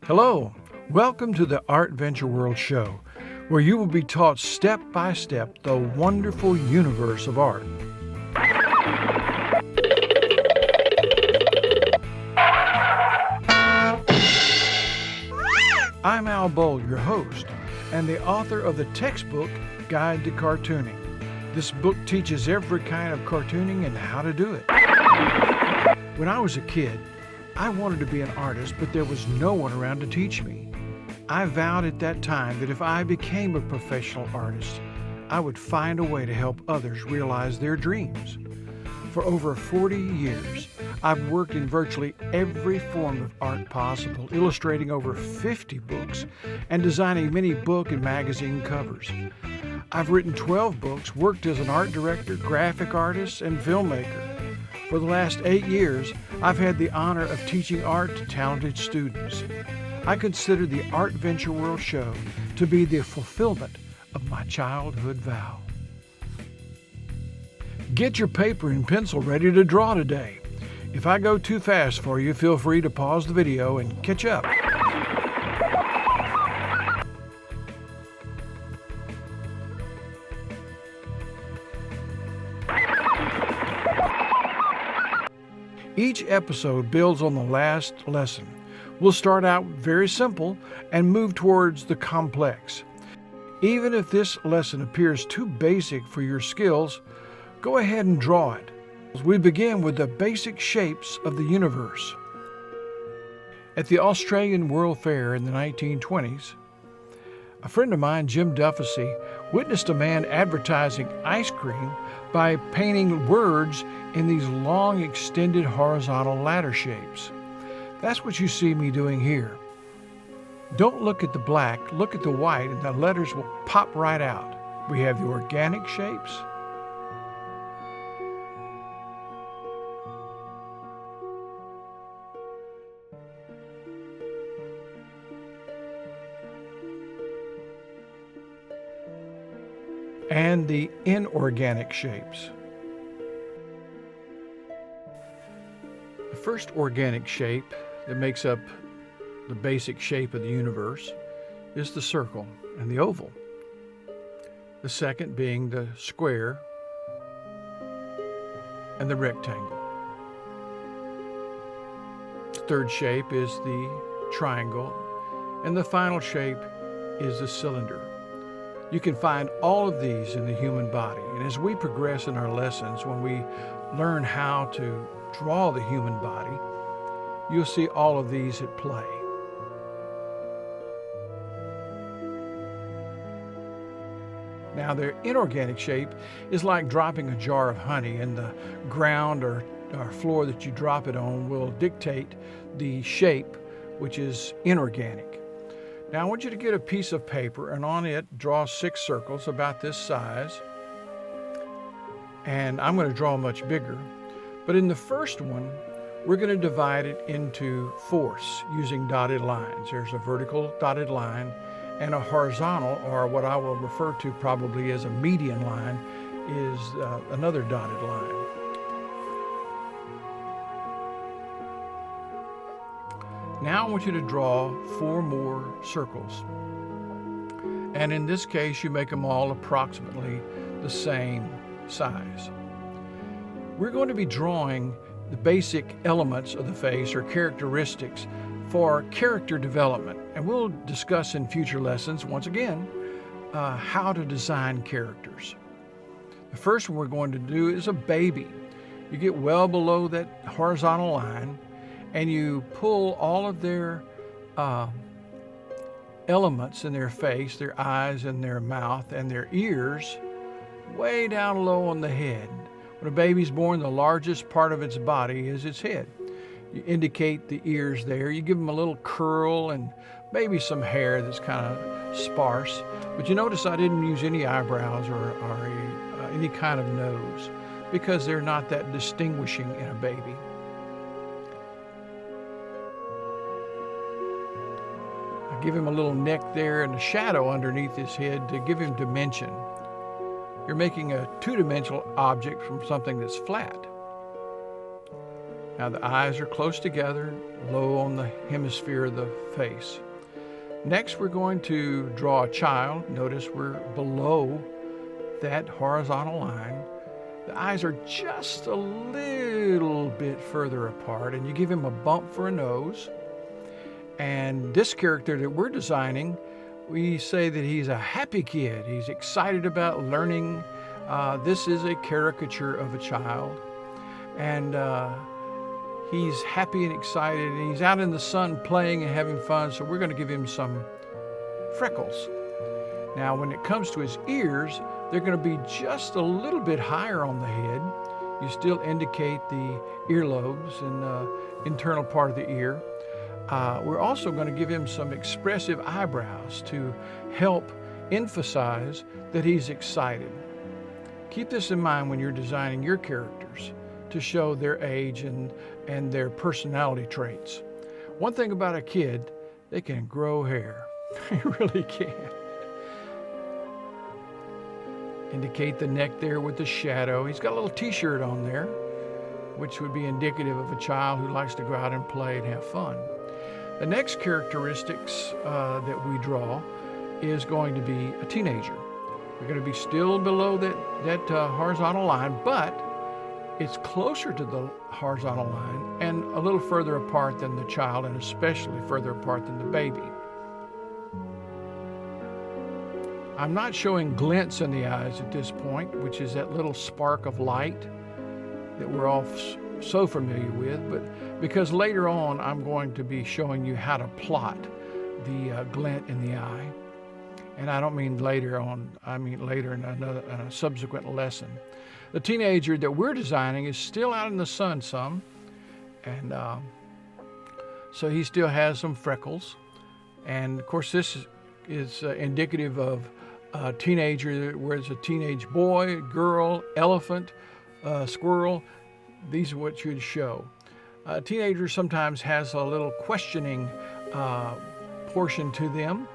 Hello, welcome to the ArtVentureWorld show, where you will be taught step by step the wonderful universe of art. I'm Al Bold, your host, and the author of the textbook Guide to Cartooning. This book teaches every kind of cartooning and how to do it. When I was a kid, I wanted to be an artist, but there was no one around to teach me. I vowed at that time that if I became a professional artist, I would find a way to help others realize their dreams. For over 40 years, I've worked in virtually every form of art possible, illustrating over 50 books and designing many book and magazine covers. I've written 12 books, worked as an art director, graphic artist, and filmmaker. For the last 8 years, I've had the honor of teaching art to talented students. I consider the ArtVentureWorld show to be the fulfillment of my childhood vow. Get your paper and pencil ready to draw today. If I go too fast for you, feel free to pause the video and catch up. Each episode builds on the last lesson. We'll start out very simple and move towards the complex. Even if this lesson appears too basic for your skills, go ahead and draw it. We begin with the basic shapes of the universe. At the Australian World Fair in the 1920s, a friend of mine, Jim Duffy, witnessed a man advertising ice cream by painting words in these long, extended horizontal ladder shapes. That's what you see me doing here. Don't look at the black, look at the white, and the letters will pop right out. We have the organic shapes, and the inorganic shapes. The first organic shape that makes up the basic shape of the universe is the circle and the oval. The second being the square and the rectangle. The third shape is the triangle, and the final shape is the cylinder. You can find all of these in the human body, and as we progress in our lessons, when we learn how to draw the human body, you'll see all of these at play. Now, their inorganic shape is like dropping a jar of honey, and the ground or floor that you drop it on will dictate the shape, which is inorganic. Now, I want you to get a piece of paper, and on it, draw 6 circles about this size. And I'm going to draw much bigger. But in the first one, we're going to divide it into fourths using dotted lines. There's a vertical dotted line and a horizontal, or what I will refer to probably as a median line, is another dotted line. Now I want you to draw 4 more circles. And in this case, you make them all approximately the same size. We're going to be drawing the basic elements of the face or characteristics for character development. And we'll discuss in future lessons, once again, how to design characters. The first one we're going to do is a baby. You get well below that horizontal line, and you pull all of their elements in their face, their eyes and their mouth and their ears, way down low on the head. When a baby's born, the largest part of its body is its head. You indicate the ears there. You give them a little curl and maybe some hair that's kind of sparse. But you notice I didn't use any eyebrows or any kind of nose, because they're not that distinguishing in a baby. I give him a little neck there and a shadow underneath his head to give him dimension. You're making a two-dimensional object from something that's flat. Now the eyes are close together, low on the hemisphere of the face. Next, we're going to draw a child. Notice we're below that horizontal line. The eyes are just a little bit further apart, and you give him a bump for a nose. And this character that we're designing, we say that he's a happy kid. He's excited about learning. This is a caricature of a child. And he's happy and excited, and he's out in the sun playing and having fun, so we're going to give him some freckles. Now, when it comes to his ears, they're going to be just a little bit higher on the head. You still indicate the earlobes and the internal part of the ear. We're also going to give him some expressive eyebrows to help emphasize that he's excited. Keep this in mind when you're designing your characters to show their age and their personality traits. One thing about a kid, they can grow hair. They really can. Indicate the neck there with the shadow. He's got a little t-shirt on there, which would be indicative of a child who likes to go out and play and have fun. The next characteristics that we draw is going to be a teenager. We're going to be still below that horizontal line, but it's closer to the horizontal line and a little further apart than the child, and especially further apart than the baby. I'm not showing glints in the eyes at this point, which is that little spark of light that we're all so familiar with, but because later on I'm going to be showing you how to plot the glint in the eye. And I don't mean later on, I mean later in a subsequent lesson. The teenager that we're designing is still out in the sun some, and so he still has some freckles. And of course this is indicative of a teenager, where it's a teenage boy, girl, elephant, squirrel. These are what you'd show. A teenager sometimes has a little questioning portion to them,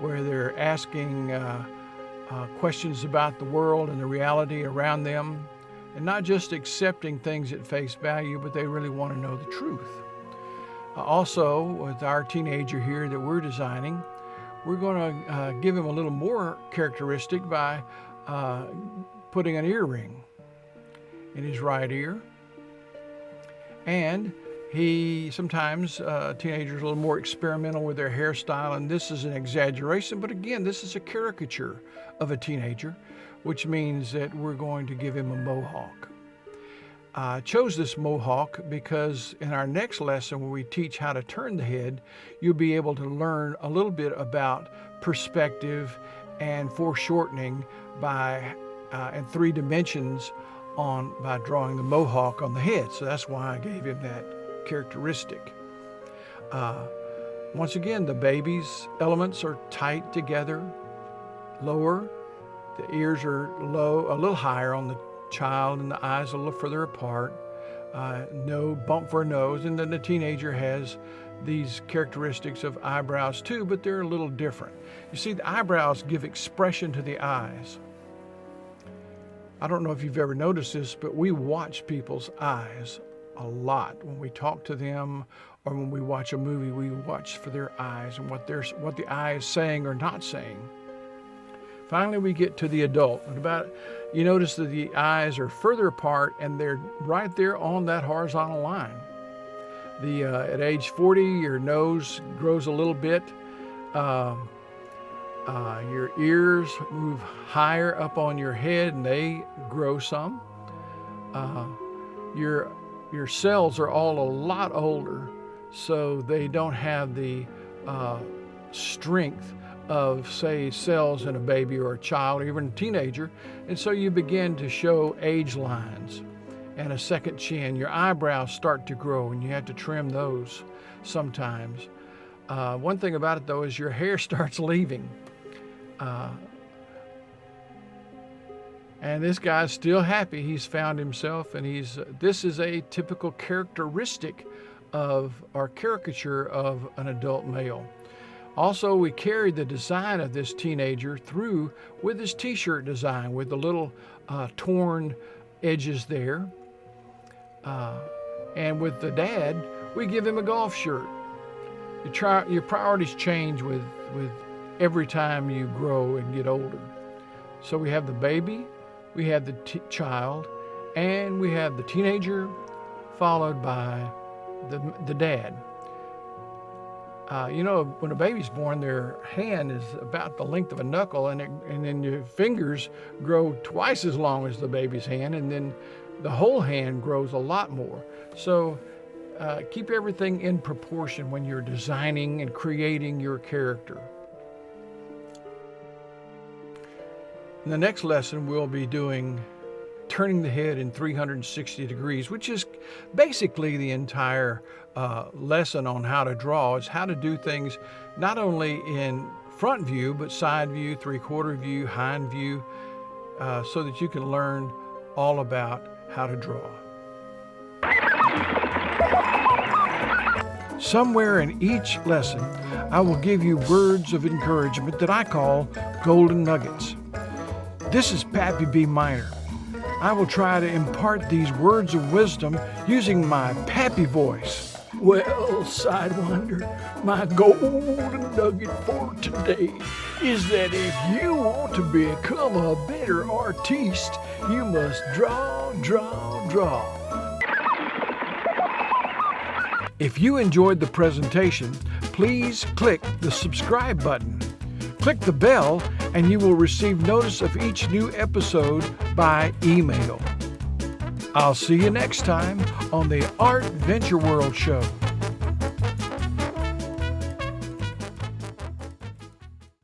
where they're asking questions about the world and the reality around them, and not just accepting things at face value, but they really want to know the truth. Also, with our teenager here that we're designing, we're going to give him a little more characteristic by putting an earring in his right ear. And he sometimes, teenagers are a little more experimental with their hairstyle, and this is an exaggeration, but again, this is a caricature of a teenager, which means that we're going to give him a mohawk. I chose this mohawk because in our next lesson, where we teach how to turn the head, you'll be able to learn a little bit about perspective and foreshortening by in 3 dimensions by drawing the mohawk on the head. So that's why I gave him that characteristic. Once again, the baby's elements are tight together, lower. The ears are low, a little higher on the child, and the eyes a little further apart. No bump for a nose, and then the teenager has these characteristics of eyebrows too, but they're a little different. You see, the eyebrows give expression to the eyes. I don't know if you've ever noticed this, but we watch people's eyes a lot. When we talk to them or when we watch a movie, we watch for their eyes and what the eye is saying or not saying. Finally, we get to the adult. You notice that the eyes are further apart and they're right there on that horizontal line. At age 40, your nose grows a little bit. Your ears move higher up on your head and they grow some. Your cells are all a lot older, so they don't have the strength of, say, cells in a baby or a child or even a teenager, and so you begin to show age lines and a second chin. Your eyebrows start to grow and you have to trim those sometimes. One thing about it though is your hair starts leaving. And this guy's still happy. He's found himself, and this is a typical characteristic of our caricature of an adult male. Also, we carried the design of this teenager through with his t-shirt design with the little torn edges there. And with the dad, we give him a golf shirt. Your priorities change with every time you grow and get older. So we have the baby, we have the child, and we have the teenager, followed by the dad. When a baby's born, their hand is about the length of a knuckle, and then your fingers grow twice as long as the baby's hand, and then the whole hand grows a lot more. So keep everything in proportion when you're designing and creating your character. In the next lesson, we'll be doing turning the head in 360 degrees, which is basically the entire lesson on how to draw. Is how to do things not only in front view, but side view, three-quarter view, hind view, so that you can learn all about how to draw. Somewhere in each lesson, I will give you words of encouragement that I call golden nuggets. This is Pappy B. Minor. I will try to impart these words of wisdom using my Pappy voice. Well, Sidewinder, my golden nugget for today is that if you want to become a better artiste, you must draw, draw, draw. If you enjoyed the presentation, please click the subscribe button. Click the bell and you will receive notice of each new episode by email. I'll see you next time on the ArtVentureWorld show.